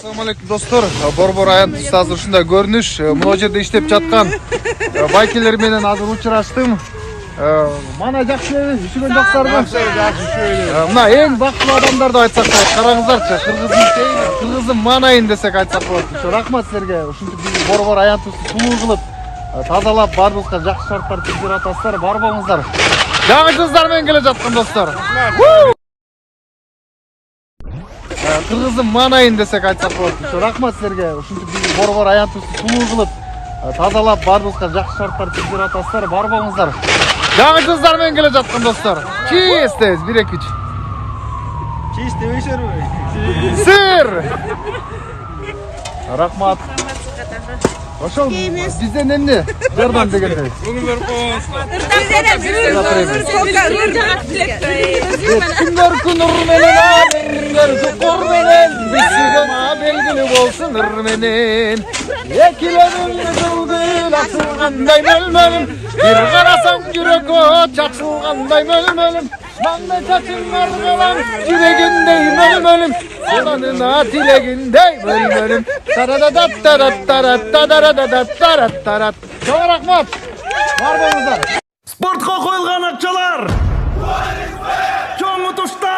Assalamu alaikum dostlar. Борбор аянтысы азыр ушундай көрүнүш. Мына жерде иштеп жаткан байкелер менен азыр учураштым. Мана жакшы үшүгөн жоксорбу? Мына эң бактылуу адамдарды айтсак болот. Караңыздарчы, кыргыздын манайын десек айтсак болот. Рахмат силерге. Ушинтип биздин борбор аянтысы сулуу кылып, тазалап, баарыбызга жакшы шарттар түзүп атасыздар. Бар болуңуздар. Жаңы жылдар менен келе жаткан достор. Кыргыздын манайын десек айтсак болот. Рахмат силерге. Ушинтип биздин борбор аянтысы сулуу кылып, тазалап, баарыбызга жакшы шарттар түзүп атасыздар. Бар болуңуздар. Жаңы жылдар менен келе жаткан достор. Чиз тез 1-2. Чиз дебейсиңерби? Сыр. Рахмат. Ошол бизден эмне? Жардам дегендей. Күндөр күн ыр менен адырлар жукур менен бизге белгилүү болсун ыр менен. Экиленин кылдын ачылгандай мөлмөлүм, бир карасаң жүрөккө чачылгандай мөлмөлүм. Маңдай чачың аргалан жүрегиндей мөлмөлүм, ананына тилегиндей мөлмөлүм. Тарададаттарадаттарадаттарадаттарат. Чоң рахмат. Бар болуңуздар. Спортко коюлган акчалар. Чоң утуштар.